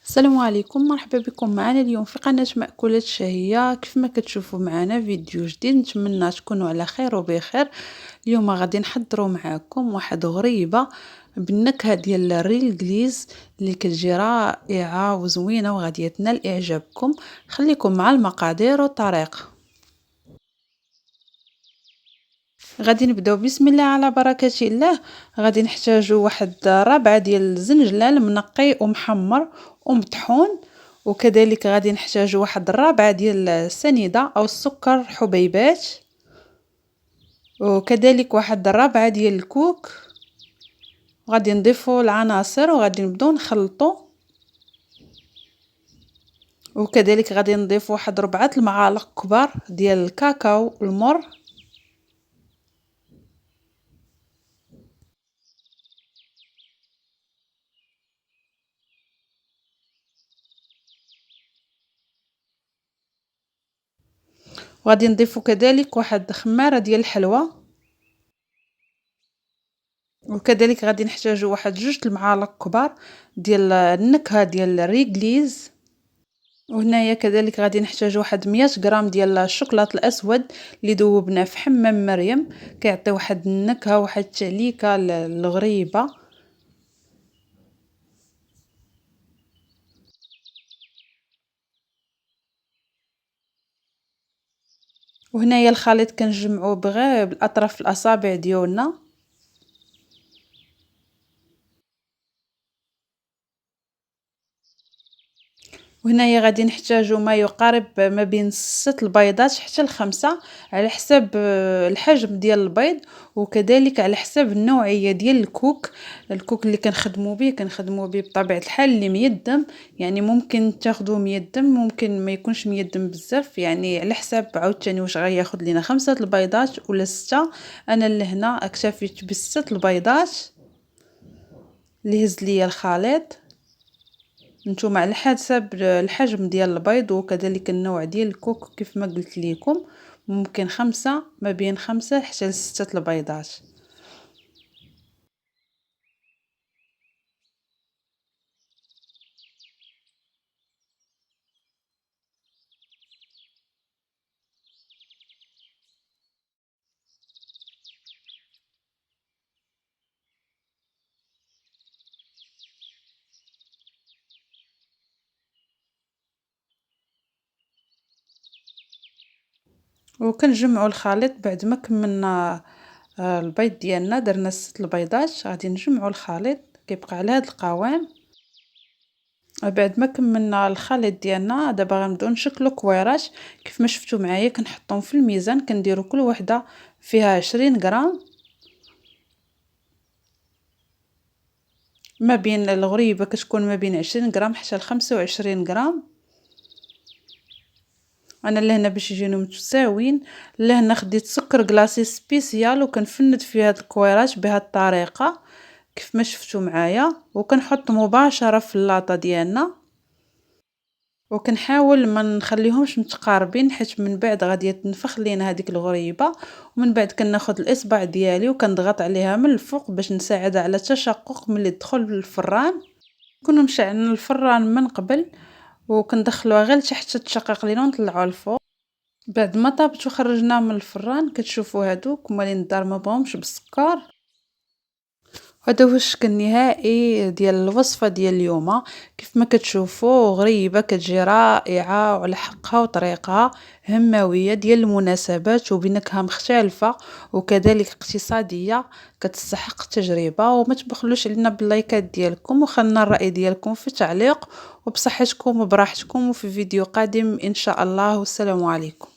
السلام عليكم، مرحبا بكم معنا اليوم في قناة مأكولات شهية. كيف ما كتشوفوا معنا فيديو جديد، نتمنى تكونوا على خير وبخير. اليوم غادي نحضروا معكم واحد غريبة بالنكهة ديال الريل الانجليز اللي كتجي رائعة وزوينة وغادي تنال اعجابكم. خليكم مع المقادير والطريقة. غادي نبداو بسم الله على بركة الله. غادي نحتاجو واحد ربعة ديال الزنجلال منقي ومحمر ومطحون، وكذلك غادي نحتاجو واحد الربعة ديال السنيدة او السكر حبيبات، وكذلك واحد الربعة ديال الكوك. غادي نضيفو العناصر وغادي نبداو نخلطو، وكذلك غادي نضيف واحد 4 المعالق كبار ديال الكاكاو المر. وغادي نضيفو كذلك واحد خمارة ديال الحلوى، وكذلك غادي نحتاجو واحد 2 المعالق كبار ديال النكهة ديال الريغليز. وهنايا كذلك غادي نحتاجو واحد 100 غرام ديال الشوكولات الاسود اللي ذوبناه في حمام مريم، كيعطي واحد النكهة واحد التعليكة الغريبة. وهنايا الخليط كنجمعوه بغير بالاطراف الاصابع ديالنا. وهنايا غادي نحتاجو ما يقارب ما بين 6 البيضات حتى ل5 على حساب الحجم ديال البيض، وكذلك على حساب النوعيه ديال الكوك اللي كنخدمو به بطبيعه الحال اللي ميدم. يعني ممكن تاخذوه ميدم، ممكن ما يكونش ميدم بزاف، يعني على حساب عاوتاني واش غياخذ لينا 5 البيضات ولا 6. انا لهنا اكتفيت ب6 البيضات اللي هز ليا الخليط. نتوما على حسب الحجم ديال البيض وكذلك النوع ديال الكوك كيف ما قلت لكم، ممكن 5 ما بين 5 حتى ل6 البيضات. وكنجمعوا الخليط بعد ما كملنا البيض ديالنا، درنا 6 البيضات. غادي نجمعوا الخليط كيبقى على هذا القوام. بعد ما كملنا الخليط ديالنا دابا غنبداو نشكلوا كويرات كيف ما شفتوا معايا. كنحطهم في الميزان، كنديروا كل وحده فيها 20 غرام، ما بين الغريبه كتكون ما بين 20 غرام حتى ل 25 غرام. انا لهنا باش يجيو متساويين، لهنا خديت سكر كلاصي سبيسيال وكنفند في هاد الكويرات بهاد الطريقه كيف ما شفتوا معايا، وكنحط مباشره في اللاطه ديالنا، وكنحاول ما نخليهمش متقاربين حيت من بعد غادي تنفخ لينا هذيك الغريبه. ومن بعد كناخذ الاصبع ديالي وكنضغط عليها من الفوق باش نساعدها على التشقق ملي تدخل للفران. كنا مشعلين الفران من قبل وكندخلوها غير حتى تشقق لينا ونطلعوها الفوق. بعد ما طابت وخرجناها من الفران كتشوفوا هادوك هما اللي الدار ما بغاهمش بالسكر. هذا هو الشكل النهائي ديال الوصفه ديال اليوم. كيف ما كتشوفوا غريبه كتجي رائعه وعلى حقها وطريقها هماويه ديال المناسبات وبنكهه مختلفه وكذلك اقتصاديه كتستحق التجربه. وما تبخلوش علينا باللايكات ديالكم وخلنا الراي ديالكم في التعليق. وبصحتكم وبراحتكم، وفي فيديو قادم ان شاء الله، والسلام عليكم.